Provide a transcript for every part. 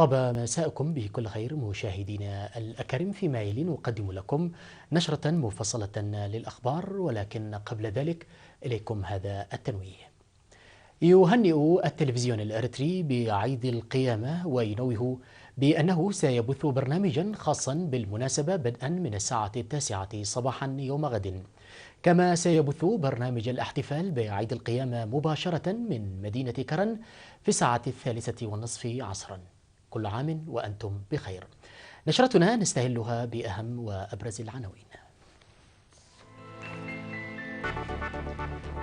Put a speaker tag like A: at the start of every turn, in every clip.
A: طاب مساءكم بكل خير مشاهدينا الأكارم. فيما يلي نقدم لكم نشرة مفصلة للأخبار، ولكن قبل ذلك إليكم هذا التنويه. يهنئ التلفزيون الإريتري بعيد القيامة وينوه بأنه سيبث برنامجا خاصا بالمناسبة بدءا من الساعة 9 صباحا يوم غد، كما سيبث برنامج الاحتفال بعيد القيامة مباشرة من مدينة كرن في الساعة 3:30 عصرا. كل عام وأنتم بخير. نشرتنا نستهلها بأهم وأبرز العناوين.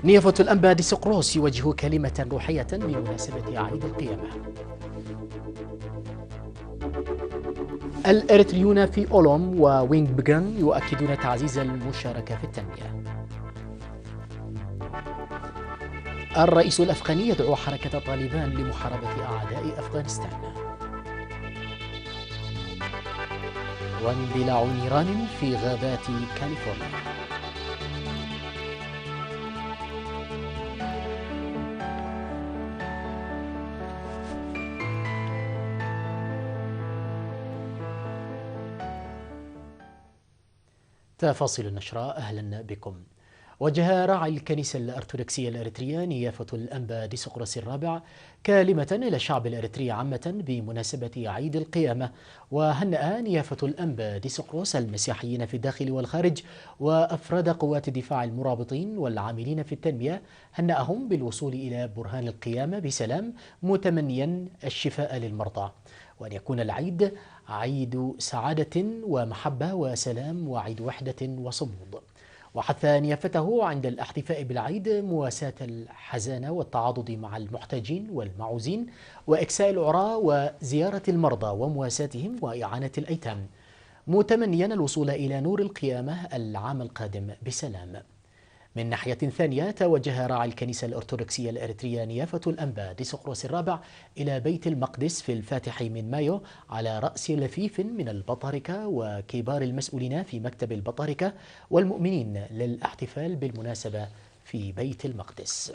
A: نيافة الأنبا ديسقروس يوجه كلمة روحية بمناسبة عيد القيامة. الإريتريون في أولوم ووينغ بغان يؤكدون تعزيز المشاركة في التنمية. الرئيس الأفغاني يدعو حركة طالبان لمحاربة أعداء أفغانستان. واندلاع نيران في غابات كاليفورنيا. تفاصيل النشرة، أهلا بكم. وجه راعي الكنيسة الأرثوذكسية الإريترية نيافة الأنبا ديسقروس الرابع كلمة إلى الشعب الإريتري عامة بمناسبة عيد القيامة، وهنأ نيافة الأنبا ديسقروس المسيحيين في الداخل والخارج وأفراد قوات الدفاع المرابطين والعاملين في التنمية، هنأهم بالوصول إلى برهان القيامة بسلام، متمنيا الشفاء للمرضى، وأن يكون العيد عيد سعادة ومحبة وسلام وعيد وحدة وصمود. وحث نيافته عند الاحتفاء بالعيد مواساة الحزانة والتعاضد مع المحتاجين والمعوزين وإكساء العراة وزيارة المرضى ومواساتهم وإعانة الأيتام، متمنيا الوصول إلى نور القيامة العام القادم بسلام. من ناحية ثانية، توجه راعي الكنيسة الأرثوذكسية الإريترية نيافة الأنبا ديسقروس الرابع إلى بيت المقدس في الفاتح من مايو على رأس لفيف من البطاركة وكبار المسؤولين في مكتب البطاركة والمؤمنين للاحتفال بالمناسبة في بيت المقدس.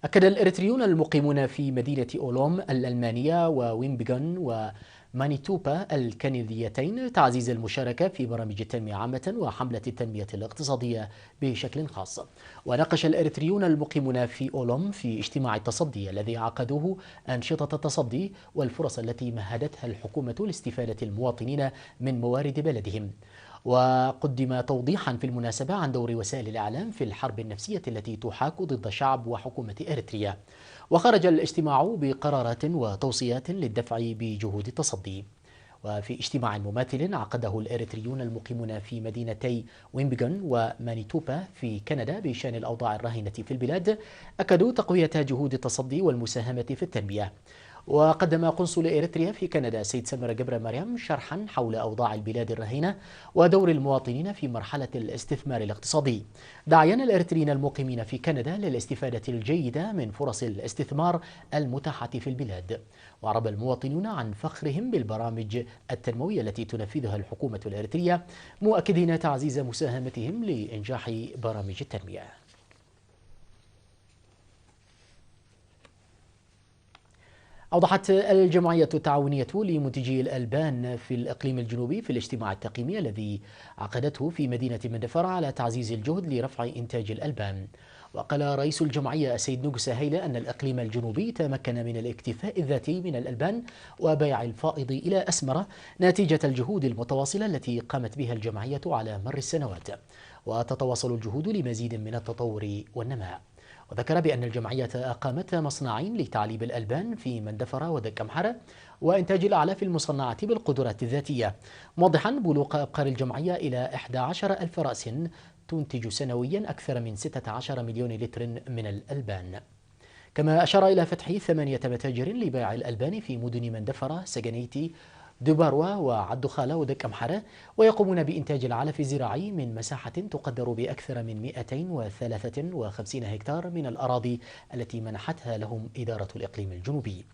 A: أكد الإريتريون المقيمون في مدينة أولوم الألمانية وويمبغان ومانيتوبا الكنديتين تعزيز المشاركة في برامج التنمية عامة وحملة التنمية الاقتصادية بشكل خاص. وناقش الإريتريون المقيمون في أولوم في اجتماع التصدي الذي عقدوه أنشطة التصدي والفرص التي مهدتها الحكومة لاستفادة المواطنين من موارد بلدهم. وقدم توضيحا في المناسبة عن دور وسائل الإعلام في الحرب النفسية التي تحاك ضد شعب وحكومة إريتريا. وخرج الاجتماع بقرارات وتوصيات للدفع بجهود التصدي. وفي اجتماع مماثل عقده الإريتريون المقيمون في مدينتي ويمبغان ومانيتوبا في كندا بشأن الأوضاع الراهنة في البلاد، أكدوا تقوية جهود التصدي والمساهمة في التنمية. وقدم قنصل إريتريا في كندا سيد سمر جبر مريم شرحا حول أوضاع البلاد الرهينة ودور المواطنين في مرحلة الاستثمار الاقتصادي، داعيا الإريتريين المقيمين في كندا للاستفادة الجيدة من فرص الاستثمار المتاحة في البلاد. وعرب المواطنون عن فخرهم بالبرامج التنموية التي تنفذها الحكومة الإريترية، مؤكدين تعزيز مساهمتهم لإنجاح برامج التنمية. أوضحت الجمعية التعاونية لمنتجي الألبان في الإقليم الجنوبي في الاجتماع التقييمي الذي عقدته في مدينة مندفر على تعزيز الجهد لرفع إنتاج الألبان. وقال رئيس الجمعية السيد نوغس هيلة أن الإقليم الجنوبي تمكن من الاكتفاء الذاتي من الألبان وبيع الفائض إلى أسمرة نتيجة الجهود المتواصلة التي قامت بها الجمعية على مر السنوات، وتتواصل الجهود لمزيد من التطور والنماء. وذكر بأن الجمعية أقامت مصنعين لتعليب الألبان في مندفرة ودكمحرة وإنتاج الأعلاف المصنعة بالقدرات الذاتية، موضحا بلوغ أبقار الجمعية إلى 11 ألف رأس تنتج سنويا أكثر من 16 مليون لتر من الألبان. كما أشار إلى فتح 8 متاجر لبيع الألبان في مدن مندفرة، سجنيتي دباروة وعدو خالة ودك أمحرة، ويقومون بإنتاج العلف الزراعي من مساحة تقدر بأكثر من 253 هكتار من الأراضي التي منحتها لهم إدارة الإقليم الجنوبي.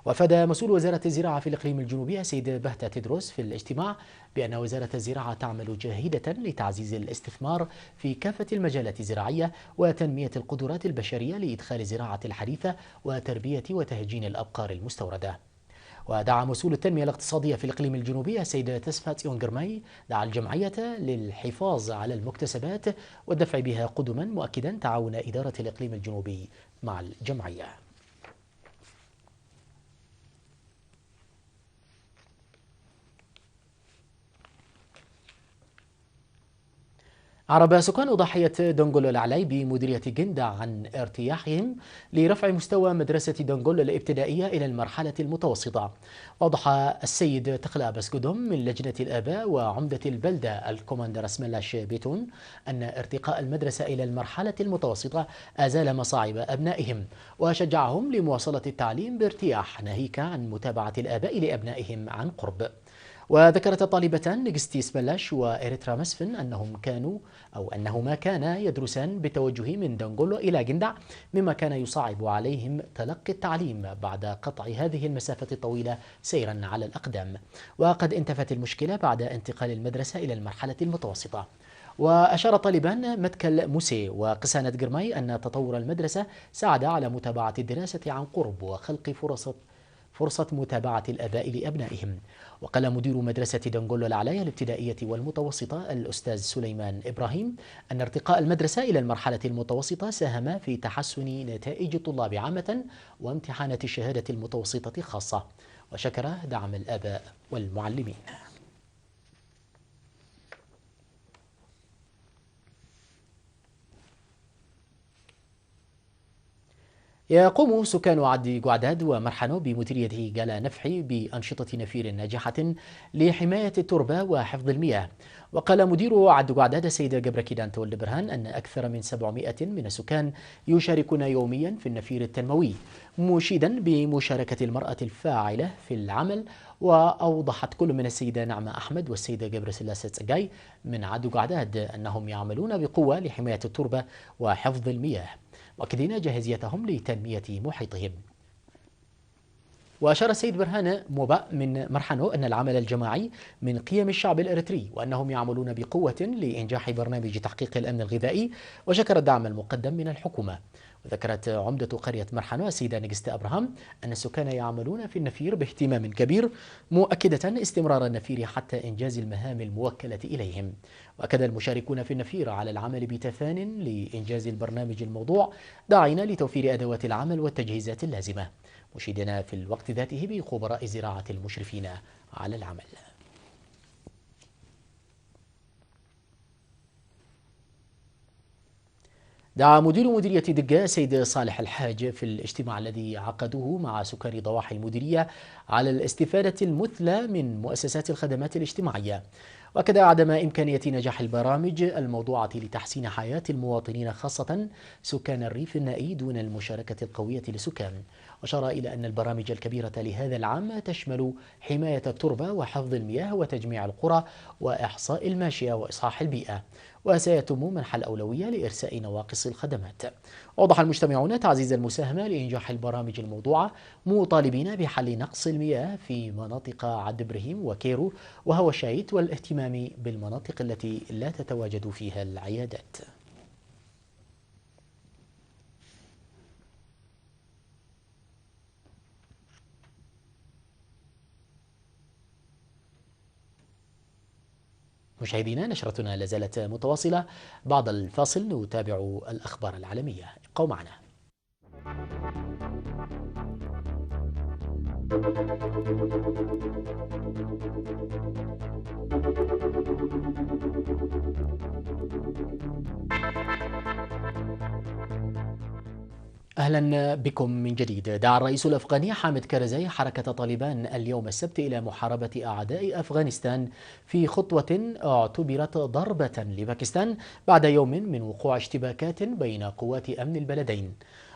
A: وأفاد مسؤول وزارة الزراعة في الإقليم الجنوبي السيد بهتا تدروس في الاجتماع بأن وزارة الزراعة تعمل جاهدة لتعزيز الاستثمار في كافة المجالات الزراعية وتنمية القدرات البشرية لإدخال الزراعة الحديثة وتربية وتهجين الأبقار المستوردة. ودعا مسؤول التنمية الاقتصادية في الإقليم الجنوبي السيد تسفات يونغرماي دعا الجمعية للحفاظ على المكتسبات والدفع بها قدما، مؤكدا تعاون إدارة الإقليم الجنوبي مع الجمعية. أعرب سكان ضاحية دنقل العلي بمديرية جندة عن ارتياحهم لرفع مستوى مدرسة دنقل الابتدائية إلى المرحلة المتوسطة. وضح السيد تخلا بسكودوم من لجنة الآباء وعمدة البلدة الكوماندر اسملاش بيتون أن ارتقاء المدرسة إلى المرحلة المتوسطة أزال مصاعب أبنائهم وشجعهم لمواصلة التعليم بارتياح، ناهيك عن متابعة الآباء لأبنائهم عن قرب. وذكرت الطالبتان نيغستي سبلاش وإريترا مسفن أنهما كانا يدرسان بالتوجه من دنغولو إلى جندع، مما كان يصعب عليهم تلقي التعليم بعد قطع هذه المسافة الطويلة سيرا على الأقدام. وقد انتفت المشكلة بعد انتقال المدرسة إلى المرحلة المتوسطة. وأشار طالبان متكل موسي وقسانة جرماي أن تطور المدرسة ساعد على متابعة الدراسة عن قرب وخلق فرصة متابعة الآباء لأبنائهم. وقال مدير مدرسة دنغولو العلاية الابتدائية والمتوسطة الأستاذ سليمان إبراهيم أن ارتقاء المدرسة إلى المرحلة المتوسطة ساهم في تحسن نتائج الطلاب عامة وامتحانات الشهادة المتوسطة خاصة، وشكر دعم الآباء والمعلمين. يقوم سكان عد قعداد ومرحنو بمديرية جالا نفحي بأنشطة نفير ناجحة لحماية التربة وحفظ المياه. وقال مدير عد قعداد السيد جبركيدان تول برهان أن أكثر من 700 من السكان يشاركون يوميا في النفير التنموي، مشيدا بمشاركة المرأة الفاعلة في العمل. وأوضحت كل من السيدة نعمة أحمد والسيدة جبر سلاسة سجاي من عد قعداد أنهم يعملون بقوة لحماية التربة وحفظ المياه، مؤكدين جاهزيتهم لتنمية محيطهم. وأشار السيد برهان موبا من مرحنو أن العمل الجماعي من قيم الشعب الإريتري وأنهم يعملون بقوة لإنجاح برنامج تحقيق الأمن الغذائي، وشكر الدعم المقدم من الحكومة. وذكرت عمدة قرية مرحنو السيدة نيغست أبراهام أن السكان يعملون في النفير باهتمام كبير، مؤكدة استمرار النفير حتى إنجاز المهام الموكلة إليهم. وأكد المشاركون في النفير على العمل بتفان لإنجاز البرنامج الموضوع، داعين لتوفير أدوات العمل والتجهيزات اللازمة، مشيدنا في الوقت ذاته بخبراء الزراعة المشرفين على العمل. دعا مدير مديرية دقة سيد صالح الحاج في الاجتماع الذي عقده مع سكان ضواحي المديرية على الاستفادة المثلى من مؤسسات الخدمات الاجتماعية، وكذا عدم إمكانية نجاح البرامج الموضوعة لتحسين حياة المواطنين خاصة سكان الريف النائي دون المشاركة القوية للسكان. وأشار إلى أن البرامج الكبيرة لهذا العام تشمل حماية التربة وحفظ المياه وتجميع القرى وإحصاء الماشية وإصلاح البيئة، وسيتم منح الأولوية لإرساء نواقص الخدمات. أوضح المجتمعون تعزيز المساهمة لإنجاح البرامج الموضوعة، مطالبين بحل نقص المياه في مناطق عد إبراهيم وكيرو وهو شايت والاهتمام بالمناطق التي لا تتواجد فيها العيادات. مشاهدينا، نشرتنا لازالت متواصلة. بعد الفاصل نتابع الأخبار العالمية، ابقوا معنا. أهلا بكم من جديد. دعا الرئيس الأفغاني حامد كارزاي حركة طالبان اليوم السبت إلى محاربة أعداء أفغانستان في خطوة اعتبرت ضربة لباكستان بعد يوم من وقوع اشتباكات بين قوات أمن البلدين.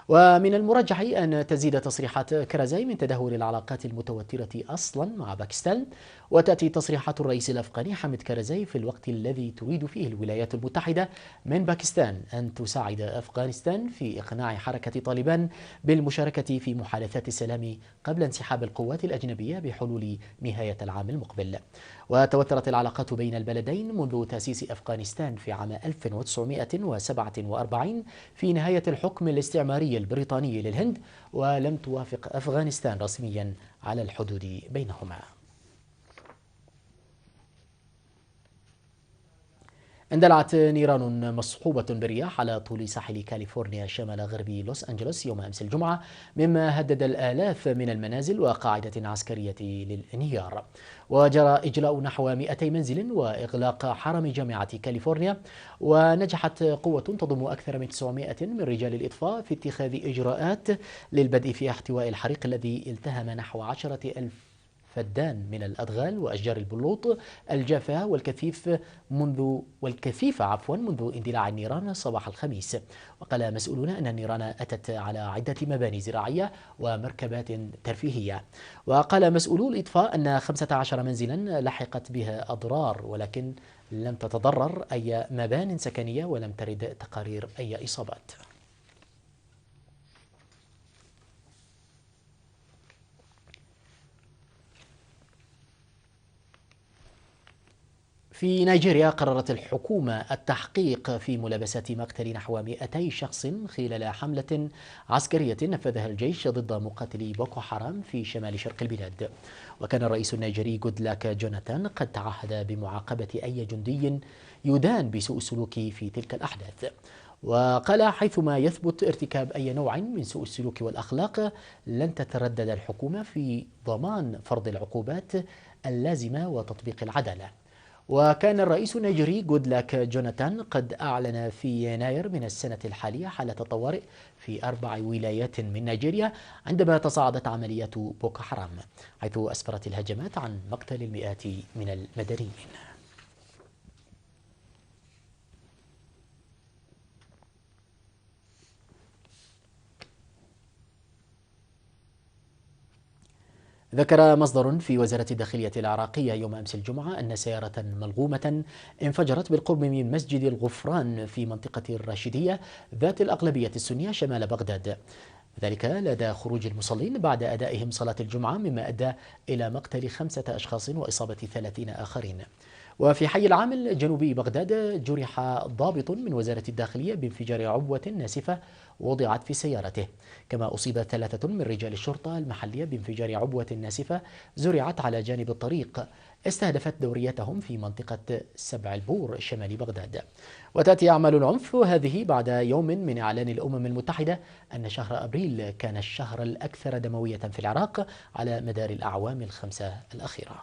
A: ومن المرجح أن تزيد تصريحات كرزاي من تدهور العلاقات المتوترة أصلا مع باكستان، وتأتي تصريحات الرئيس الأفغاني حامد كرزاي في الوقت الذي تريد فيه الولايات المتحدة من باكستان أن تساعد أفغانستان في إقناع حركة طالبان بالمشاركة في محادثات السلام قبل انسحاب القوات الأجنبية بحلول نهاية العام المقبل. وتوترت العلاقات بين البلدين منذ تأسيس أفغانستان في عام 1947 في نهاية الحكم الاستعماري البريطاني للهند، ولم توافق أفغانستان رسميا على الحدود بينهما. اندلعت نيران مصحوبة بالرياح على طول ساحل كاليفورنيا شمال غرب لوس أنجلوس يوم أمس الجمعة، مما هدد الآلاف من المنازل وقاعدة عسكرية للانهيار. وجرى إجلاء نحو 200 منزل وإغلاق حرم جامعة كاليفورنيا، ونجحت قوة تضم أكثر من 900 من رجال الإطفاء في اتخاذ إجراءات للبدء في احتواء الحريق الذي التهم نحو 10,000 فدان من الأدغال وأشجار البلوط الجافة والكثيفة منذ اندلاع النيران صباح الخميس. وقال مسؤولون أن النيران أتت على عدة مباني زراعية ومركبات ترفيهية. وقال مسؤولو الإطفاء أن 15 منزلا لحقت بها أضرار، ولكن لم تتضرر أي مبان سكنية ولم ترد تقارير أي إصابات. في نيجيريا قررت الحكومة التحقيق في ملابسات مقتل نحو 200 شخص خلال حملة عسكرية نفذها الجيش ضد مقاتلي بوكو حرام في شمال شرق البلاد. وكان الرئيس النيجيري جودلاك جوناثان قد تعهد بمعاقبة أي جندي يدان بسوء السلوك في تلك الأحداث. وقال حيثما يثبت ارتكاب أي نوع من سوء السلوك والأخلاق لن تتردد الحكومة في ضمان فرض العقوبات اللازمة وتطبيق العدالة. وكان الرئيس النيجيري جودلاك جوناثان قد أعلن في يناير من السنة الحالية حالة طوارئ في 4 ولايات من نيجيريا عندما تصاعدت عمليات بوكو حرام، حيث أسفرت الهجمات عن مقتل المئات من المدنيين. ذكر مصدر في وزارة الداخلية العراقية يوم أمس الجمعة أن سيارة ملغومة انفجرت بالقرب من مسجد الغفران في منطقة الراشدية ذات الأغلبية السنية شمال بغداد، ذلك لدى خروج المصلين بعد أدائهم صلاة الجمعة، مما أدى إلى مقتل 5 أشخاص وإصابة 30 آخرين. وفي حي العامل جنوبي بغداد جرح ضابط من وزارة الداخلية بانفجار عبوة ناسفة وضعت في سيارته، كما أصيب 3 من رجال الشرطة المحلية بانفجار عبوة ناسفة زرعت على جانب الطريق استهدفت دوريتهم في منطقة سبع البور شمال بغداد. وتأتي أعمال العنف هذه بعد يوم من إعلان الأمم المتحدة أن شهر أبريل كان الشهر الأكثر دموية في العراق على مدار الأعوام ال5 الأخيرة.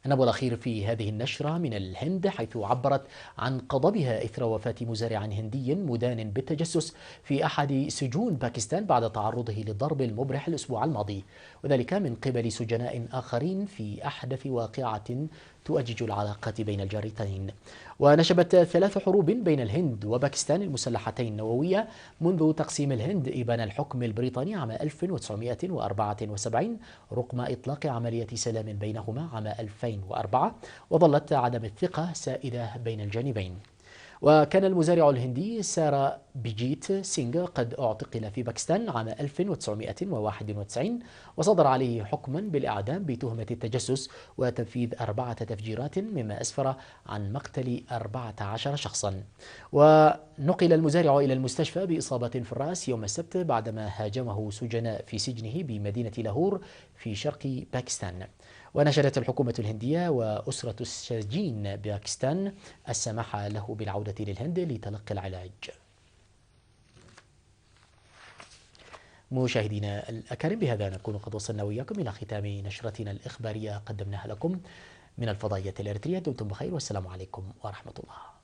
A: النبوة الأخير في هذه النشرة من الهند، حيث عبرت عن غضبها إثر وفاة مزارع هندي مدان بالتجسس في أحد سجون باكستان بعد تعرضه للضرب المبرح الأسبوع الماضي، وذلك من قبل سجناء آخرين في أحدث واقعة تؤجج العلاقات بين الجارتين. ونشبت 3 حروب بين الهند وباكستان المسلحتين النووية منذ تقسيم الهند إبان الحكم البريطاني عام 1974 رغم إطلاق عملية سلام بينهما عام 2004، وظلت عدم الثقة سائدة بين الجانبين. وكان المزارع الهندي سارا بيجيت سينغ قد اعتقل في باكستان عام 1991 وصدر عليه حكما بالإعدام بتهمة التجسس وتنفيذ 4 تفجيرات، مما أسفر عن مقتل 14 شخصا. ونقل المزارع إلى المستشفى بإصابة في الرأس يوم السبت بعدما هاجمه سجناء في سجنه بمدينة لاهور في شرق باكستان. ونشرت الحكومة الهندية وأسرة السجين باكستان السماح له بالعودة للهند لتلقي العلاج. مشاهدينا الأكارم، بهذا نكون قد وصلنا وإياكم إلى ختام نشرتنا الإخبارية قدمناها لكم من الفضائية الإريترية. دمتم بخير والسلام عليكم ورحمة الله.